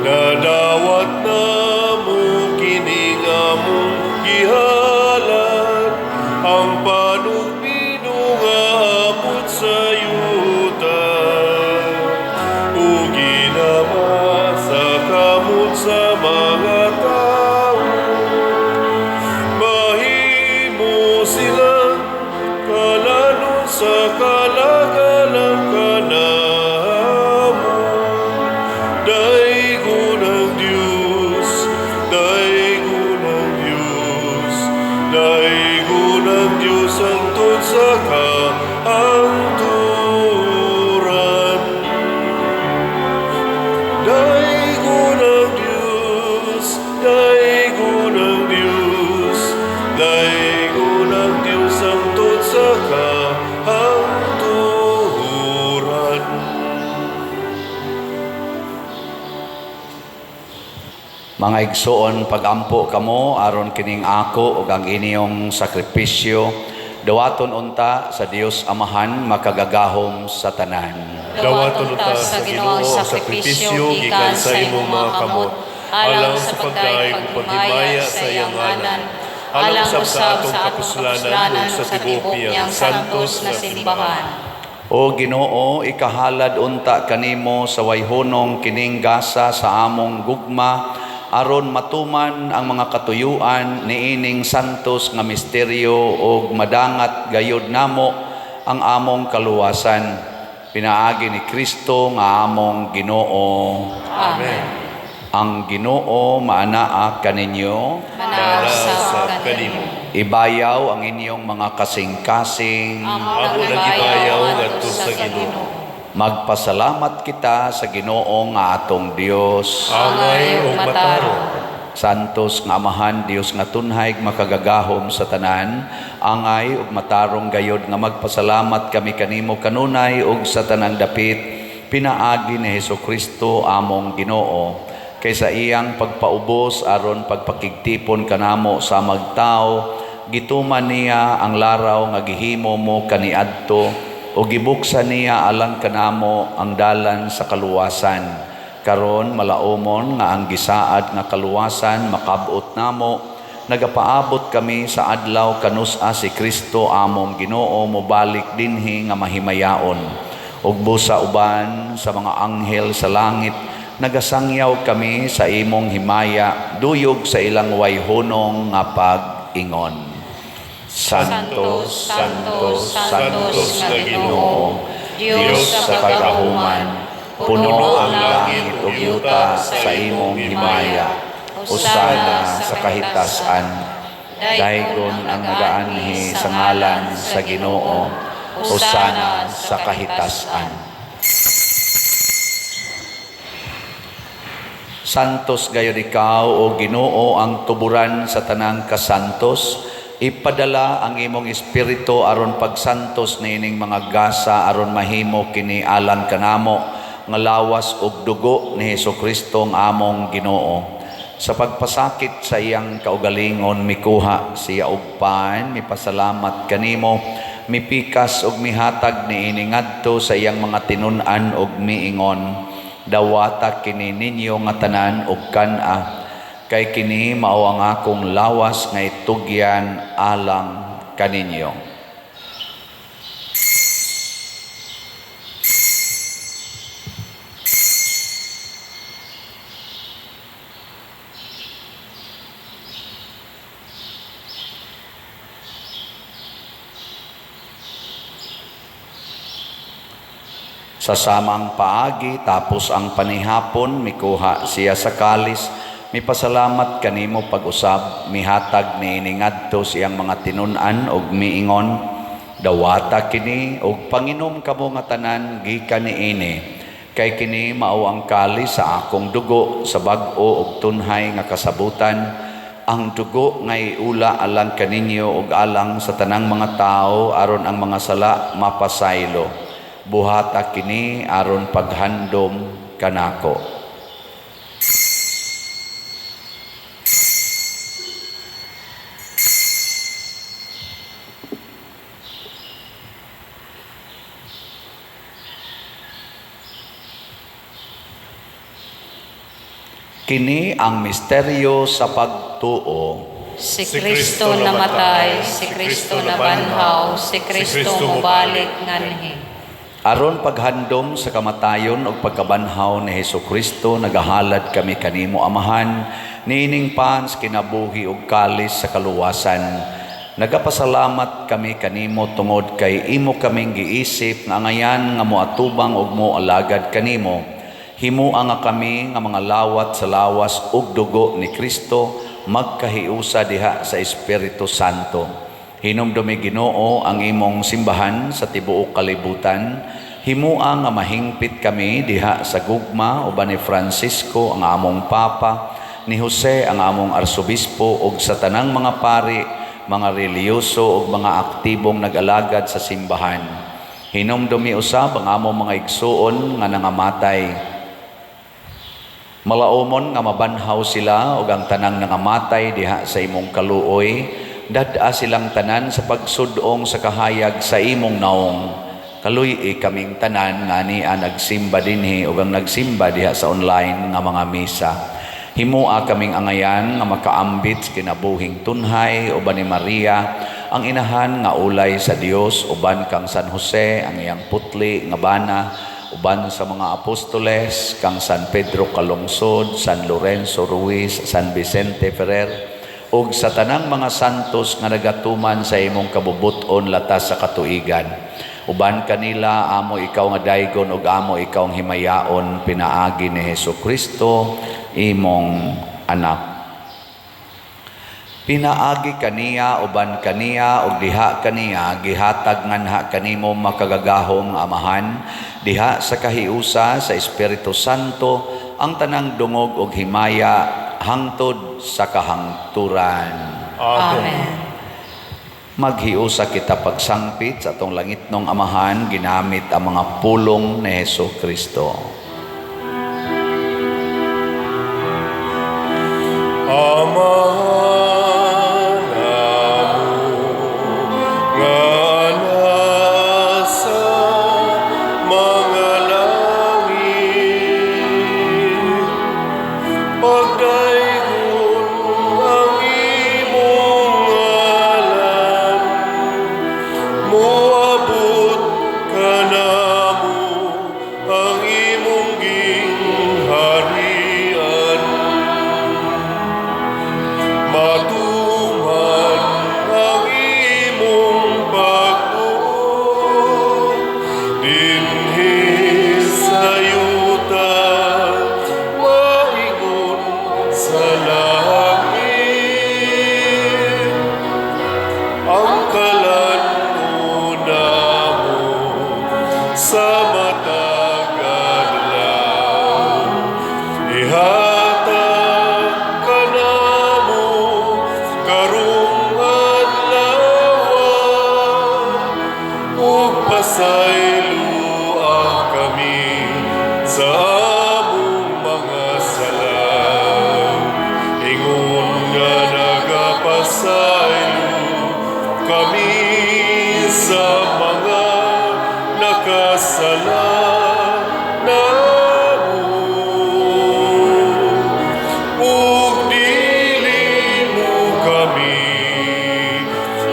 A: nadawat na mo kining among gihalan, ang panugpino nga amot sa yuta, ug ginama sa kamot sa mga tao, mahimo silang kalanon sa kalagalang kanamo. Daigon ang Diyos, daigon ang Diyos, daigon ang Diyos ang tod sa kaangturan. Daigon ang Diyos, daigon ang Diyos, daigon ang Diyos ang tod sa kaangturan.
B: Mga igsoon, pagampo kamo aron kining ako ug ang inyong sakripisyo, dawaton unta sa Dios Amahan makagagahom sa tanan.
A: Dawaton unta sa Ginoo ang sakripisyo gikan sa imong mga kamot, alang sa pagdaig ug paghimaya sa iyang ngalan, alang usab sa atong kapuslanan ug sa tibuok niyang santos nga simbahan.
B: O Ginoo, ikahalad unta kanimo sa wayhonong kining gasa sa among gugma, aron matuman ang mga katuyuan niining santos nga misteryo ug madangat gayud namo ang among kaluwasan. Pinaagi ni Kristo nga among Ginoo.
A: Amen.
B: Ang Ginoo maanaa kaninyo,
A: Manasab kanimo.
B: ibayaw ang inyong mga kasing-kasing,
A: Amo nagibayaw ngadto sa Ginoo.
B: magpasalamat kita sa Ginoo nga atong Dios.
A: Angay ug mataro.
B: Santos nga Amahan, Dios nga tunhay makagagahom sa tanan, angay ug matarong gayod nga magpasalamat kami kanimo kanunay ug sa tanang dapit pinaagi ni Hesukristo among Ginoo kaysa iyang pagpaubos aron pagpakigtipon kanamo sa magtao, gituman niya ang laraw nga gihimo mo kaniadto o gibuksan niya alang kanamo ang dalan sa kaluwasan. Karon malaumon nga ang gisaad nga kaluwasan makabot namo, nagapaabot kami sa adlaw kanusa si Kristo among Ginoo mobalik dinhi nga mahimayaon. Ug busa uban sa mga anghel sa langit, nagasangyaw kami sa imong himaya, duyog sa ilang wayhunong nga pag-ingon. Santos, Santos, Santos nga Ginoo, Dios sa kagahuman, puno ang langit ug yuta sa imong himaya. Usana sa kahitasan, daygon ang nagaanhi sa ngalan sa Ginoo. Usana sa kahitasan. Santos gayud ikaw o Ginoo ang tuburan sa tanang kasantos. Ipadala ang imong espiritu aron pagsantos niining mga gasa aron mahimo kini alang kanamo nga lawas ug dugo ni Hesukristo ang among Ginoo. Sa pagpasakit sa iyang kaugalingon mikuha siya og pan, mipasalamat kanimo, mipikas ug mihatag niini ngadto sa iyang mga tinun-an ug miingon, dawata kini ninyo nga tanan ug kan-a, kay kini mao ang akong lawas nga itugyan alang kaninyo. Sa samang paagi tapos ang panihapon mikuha siya sa kalis, mipasalamat kanimo pag-usab, mihatag niini ngadto siyang mga tinun-an ug miingon, dawata kini ug panginom kamo nga tanan gikan niini, kay kini mao ang kalis sa akong dugo sa bag-o ug tunhay nga kasabutan, ang dugo nga iula alang kaninyo ug alang sa tanang mga tao aron ang mga sala mapasaylo. Buhata kini aron paghandom kanako. Kini ang misteryo sa pagtuo.
D: Si Kristo namatay, si Kristo nabanhaw, si Kristo mubalik nganhi.
B: Aron paghandom sa kamatayon ug pagkabanhaw ni Hesukristo, nagahalad kami kanimo Amahan, niining pans kinabuhi ug kalis sa kaluwasan. Nagapasalamat kami kanimo tungod kay imo kaming giisip nga ngayan nga moatubang ug moalagad kanimo. Himuang nga kami nga mga lawat sa lawas ug dugo ni Kristo magkahiusa diha sa Espiritu Santo. Hinumdumi Ginoo ang imong simbahan sa tibuok kalibutan. Himuang nga mahingpit kami diha sa gugma uban ni Francisco ang among Papa, ni Jose ang among Arsobispo ug sa tanang mga pari, mga reliyoso ug mga aktibong nag-alagad sa simbahan. Hinumdumi usab ang among mga igsuon nga nangamatay. Malaumon nga mabanhaw sila ug ang tanang nangamatay diha sa imong kaluoy, dad-a silang tanan sa pagsudong sa kahayag sa imong naong. Kaluy kaming tanan nga niya nagsimba dinhi ug ang nagsimba diha sa online nga mga misa. Himua kaming angayan nga makaambit kinabuhing tunhay uban ni Maria, ang inahan nga ulay sa Dios, uban kang San Jose ang iyang putli nga bana, uban sa mga apostoles kang San Pedro Calungsod, San Lorenzo Ruiz, San Vicente Ferrer, ug sa tanang mga santos nga nagatuman sa imong kabubuton latas sa katuigan. Uban kanila amo ikaw nga daygon ug amo ikaw ang himayaon pinaagi ni Hesukristo imong anak. Pinaagi kaniya uban kaniya ug diha kaniya gihatag nganha kanimo makagagahom nga Amahan, diha sa kahiusa sa Espiritu Santo ang tanang dungog ug himaya hangtod sa kahangturan.
D: Amen.
B: Maghiusa kita pagsangpit sa atong langit nung Amahan, ginamit ang mga pulong ni Hesus Kristo.
A: Amahan nga nasa mga langit, pagdayon ang imong ngalan, moabot ka namo ang imong gingharian. Matuman ang imong pagtuo dinhi sa yuta, maingon sa langit. Ang kalan-una mo sa matag adlaw, ihatag ka namo karong adlaw, ug pasayloa kami sa among mga sala. Ingon nga nagapasaylo kami sa mga nakasala namo, ug dili mo kami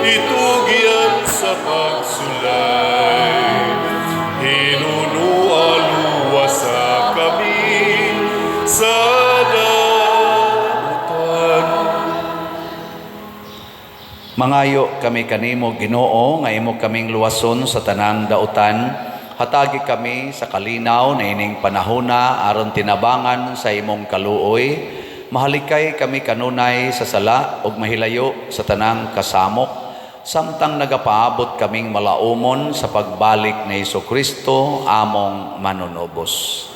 A: itugyan sa pagsulay. Hinunualuwasa kami sa damutan.
B: Mangayo kami kanimo, Ginoo, nga imo kaming luwason sa tanang dautan. Hatagi kami sa kalinaw na ining panahona aron tinabangan sa imong kaluoy. Mahalikay kami kanunay sa sala ug mahilayo sa tanang kasamok, samtang nagapaabot kaming malaumon sa pagbalik ni Jesucristo among manunubos.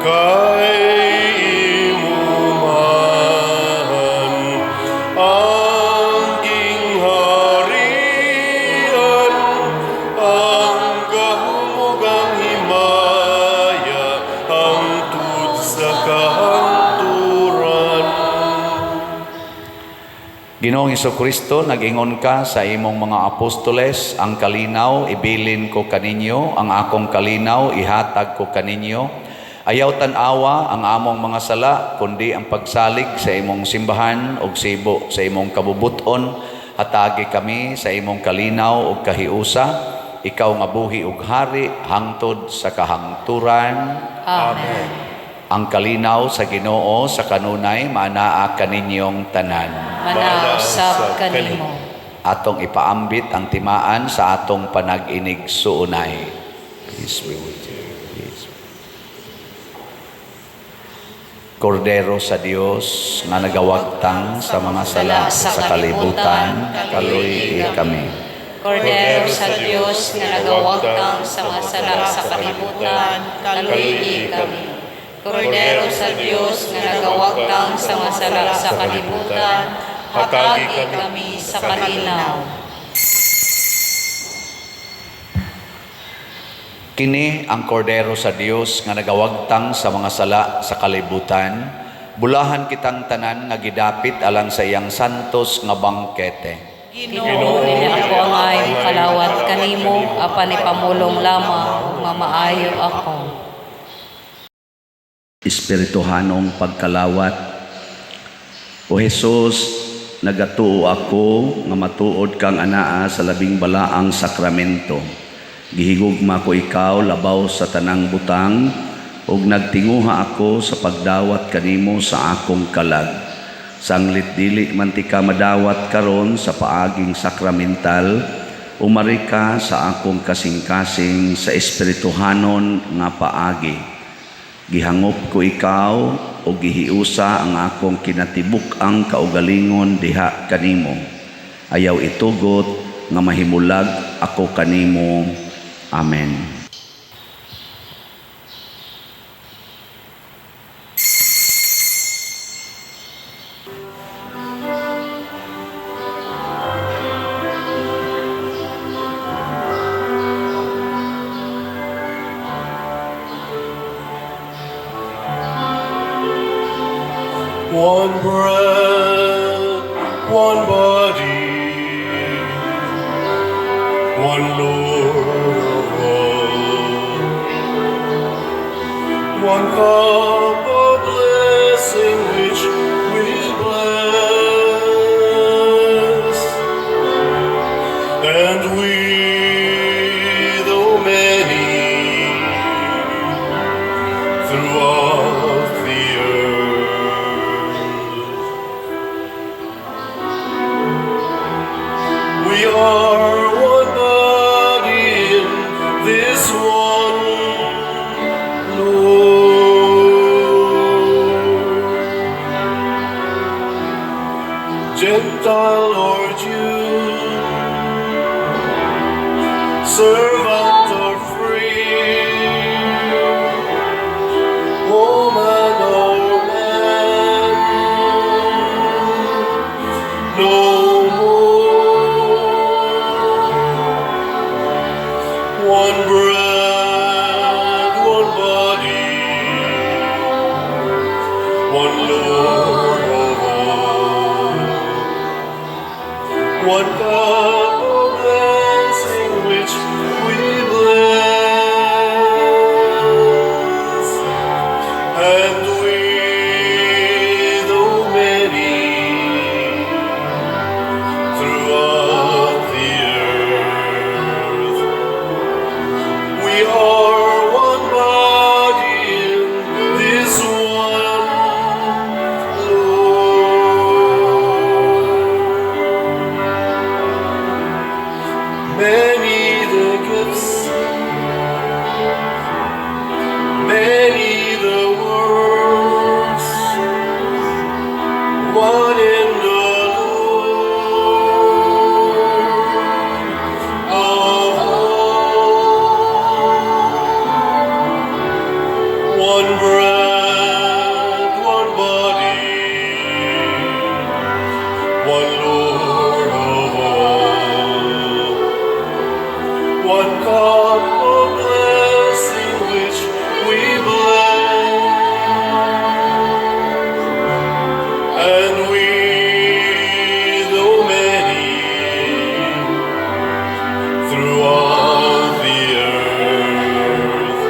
A: Kay imuman ang gingharian, ang gahumugang himaya, hangtod sa kahangturan.
B: Ginoong Jesucristo, nag-ingon ka sa imong mga apostoles, ang kalinaw ibilin ko kaninyo, ang akong kalinaw ihatag ko kaninyo. Ayaw tan-awa ang among mga sala, kundi ang pagsalig sa imong simbahan ug sibo sa imong kabubuton. Hatagi kami sa imong kalinaw ug kahiusa, ikaw nga buhi ug hari hangtod sa kahangturan.
D: Amen.
B: Ang kalinaw sa Ginoo sa kanunay manaa kaninyong tanan.
D: Manausab kanimo.
B: Atong ipaambit ang timaan sa atong panag-inig suunay. Peace be with you. Peace. Kordero sa Dios nga nagawagtang sa mga sala sa kalibutan, kaluy kami.
D: Kordero sa Diyos nga nagawagtang sa mga sala sa kalibutan, kaluyi kami. Kordero sa Diyos nga nagawagtang sa mga sala sa kalibutan, hatagi kami sa kalinaw.
B: Kini ang kordero sa Dios nga nagawagtang sa mga sala sa kalibutan. Bulahan kitang tanan nga gidapit alang sa iyang santos nga bangkete.
D: Ginoo, dili ako ang ayong kalawat kanimo, apan ipamulong lamang ug mamaayo ako.
B: Espirituhanong pagkalawat. O Jesus, nagatuo ako nga matuod kang anaa sa labing balaang sakramento. Gihigugma ko ikaw labaw sa tanang butang, ug nagtinguha ako sa pagdawat kanimo sa akong kalag. Sanglit dili man ti ka madawat karon sa paaging sakramental, umari ka sa akong kasing-kasing sa espirituhanon nga paagi. Gihangop ko ikaw o gihiusa ang akong kinatibuk-ang kaugalingon diha kanimo. Ayaw itugot nga mahimulag ako kanimo. Amen.
A: one bread, one body, one Lord of all, one cup of blessing which we bless, and we, though many, throughout the earth, we are one body in this one Lord. Gentile or Jew, servant or free, woman or man, no more. One bread, one body, one Lord of all, one cup of blessing which we bless, and we, though many, throughout the earth, we are one body in this one Lord. Many the gifts, many the words, one in the Lord of all. One bread, one body, one Lord of all, one cup of blessing which we bless, and we, though many, throughout the earth,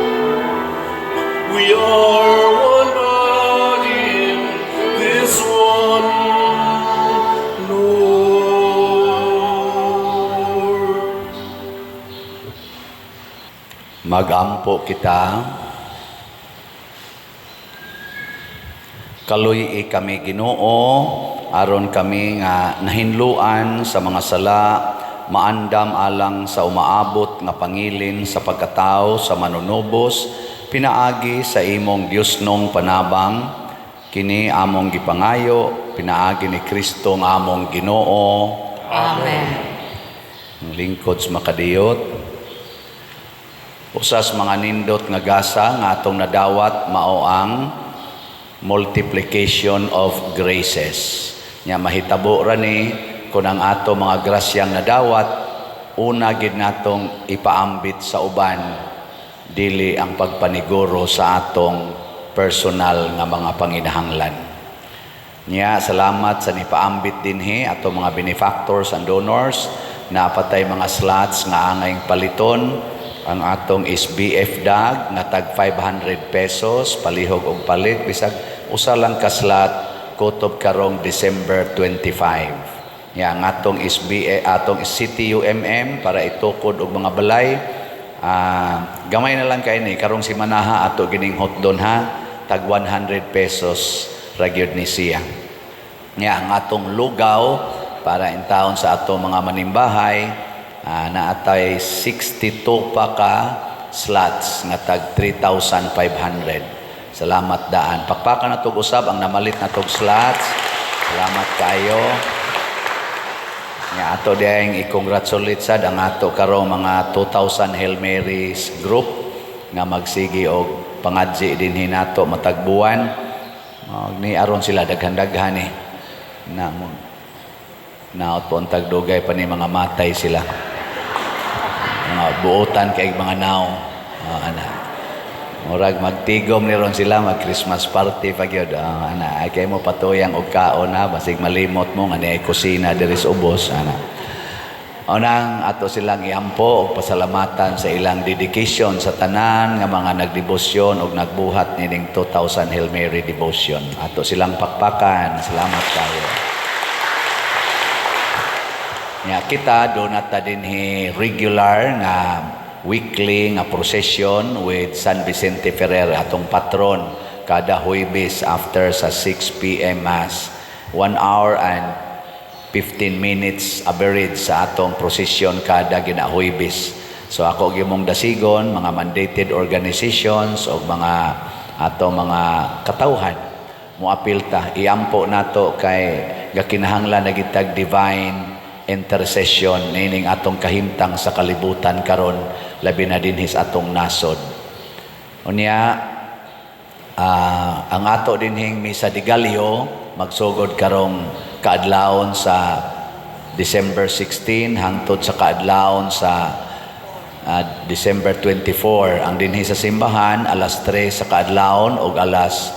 A: we are one body in this one Lord.
B: Magampo kita. Kaluy kami Ginoo, aron kami nga nahinluan sa mga sala, maandam alang sa umaabot nga pangilin sa pagkatao sa manunubos, pinaagi sa imong Diosnong panabang, kini among gipangayo, pinaagi ni Kristo nga among Ginoo.
D: Amen.
B: Ang lingkod sa makadiyot. Usas mga nindot nga gasa nga atong nadawat mao ang multiplication of graces. Nya mahitabo ra ni kung ang ato mga grasyang nadawat, una gid natong ipaambit sa uban, dili ang pagpaniguro sa atong personal nga mga panginahanglan. Nya salamat sa nipaambit dinhi ato mga benefactors and donors na patay mga slots nga angay paliton ang atong SBF DAG nga tag 500 pesos palihog og palit bisag usa lang ka slot kutob karong December 25. Ya ang atong atong CTUMM para itukod og mga balay, gamay na lang kay ni karong simanaha ato gining hotdon ha, tag 100 pesos ra gyud ni siya. Ya ang atong lugaw para in taon sa atong mga manimbahay, naatay 62 pa ka slots nga tag 3,500. Salamat daan. Pakpakan na tog usab ang namalit na tog slots. Salamat kayo. Nga ato diyang i-congratulate sad ang ato karong mga 2,000 Hail Marys group nga magsigi og pangadji din hinato matagbuan. Ni aron sila daghan-daghan ni. Naot po ang tagdugay pa ni mga matay sila. Mga buotan kay mga naw. Murag magtigom ni ron sila, mag-Christmas party pag yun. Ana, ay kayo mo patuyang og kaon na, basig malimot mo, nga niya kusina diri sa ubos. Ana. Unang ato silang iampo og pasalamatan sa ilang dedication sa tanan nga mga nagdebosyon og nagbuhat nining 2000 Hail Mary devotion. Ato silang pakpakan. Salamat kayo. Nya kita do nata dinhi regular nga weekly nga procession with San Vicente Ferrer atong patron kada Huwebes after sa 6 p.m. Mass. 1 hour and 15 minutes average sa atong procession kada ginahuwebes. So ako gimong dasigon mga mandated organizations o mga atong mga katawhan moapil ta iampo nato kay gakinahanglan nagitag divine intercession nining atong kahimtang sa kalibutan karon labi na dinhi sa atong nasod. Unya ang ato dinhing misa de Gallio magsugod karong kaadlawon sa December 16 hangtod sa kaadlawon sa December 24. Ang dinhi sa simbahan alas 3 sa kaadlawon ug alas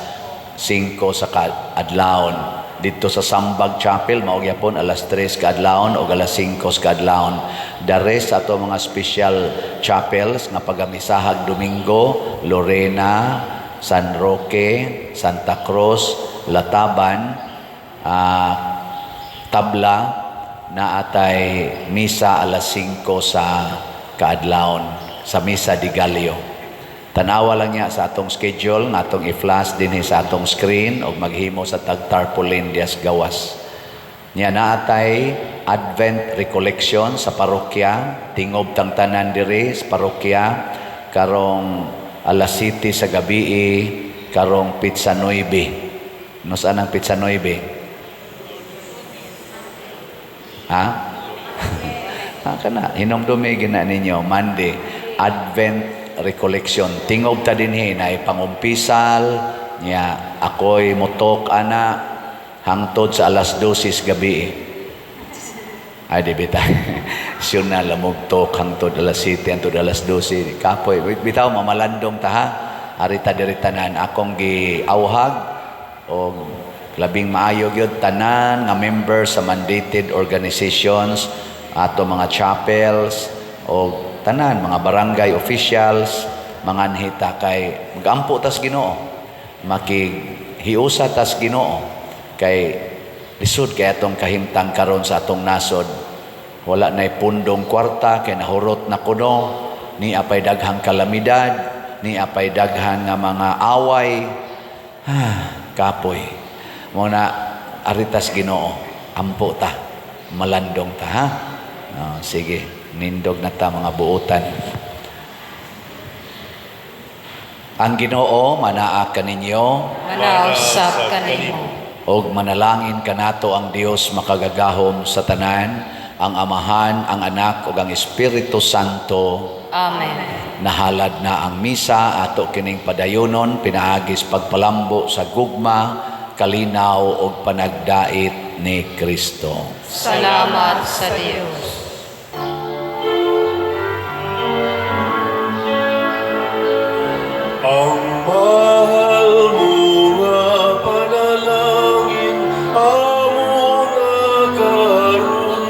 B: 5 sa kaadlawon. Dito sa Sambag Chapel mao gyapon alas 3 kaadlawon ug alas 5 kaadlawon. The rest ato mga special chapels nga pagamisahag Domingo, Lorena, San Roque, Santa Cruz, Lataban, Tabla na atay misa alas 5 sa kaadlawon sa misa de Gallio. Tanawa lang niya sa atong schedule nga atong i-flash dinhi sa atong screen o maghimo sa tag-tarpaulin dias gawas. Nya naatay Advent Recollection sa parokya, tingob tang tanan diri sa parokya karong alas 7 sa gabi karong Pizza 9. No saan ang Pizza 9? Ha? Kana hinumdumi gina ninyo Monday Advent Recollection. Tingob ta dinhi na pangumpisal niya ako'y motok ana hangtod sa alas 12 gabi. Ay di bitaw. Syon na lamugtok hangtod alas 7 hangtod alas 12. Kapoy bitaw mamalandong ta ha. Arita diri tanan akong giawhag og labing maayo gyud tanan nga member sa mandated organizations ato mga chapels o tanan mga barangay officials mga anhita kay magampo tas Ginoo makihiusa tas Ginoo kay lisod kay atong kahimtang karon sa atong nasod wala nay pundong kwarta kay nahurot na kuno ni apay daghang kalamidad ni apay daghang nga mga away kapoy mo na aritas Ginoo ampo ta malandong ta ha sige nindog na ta mga buutan. Ang Ginoo manaa kaninyo,
D: manausap kanimo,
B: og manalangin kanato ang Dios makagagahom sa tanan, ang Amahan, ang Anak ug ang Espiritu Santo.
D: Amen.
B: Nahalad na ang misa ato kining padayonon pinaagis pagpalambo sa gugma, kalinaw ug panagdait ni Kristo.
D: Salamat sa Dios.
A: Ang mahal mo nga panalangin, amo nga karon,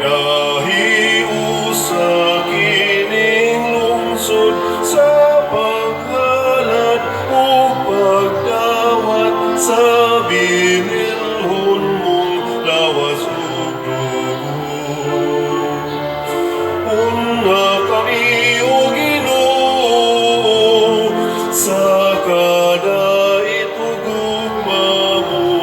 A: nahiusa kining lungsod sa paghalad o pagdawat sa binilhon mong lawas ug dugo. Una kami o sa kadait ug gugma mo,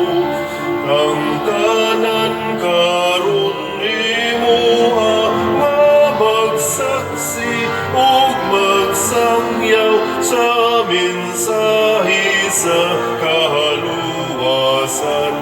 A: ang tanan karon imuha nga magsaksi ug magsangyaw sa mensahe sa kahaluwasan.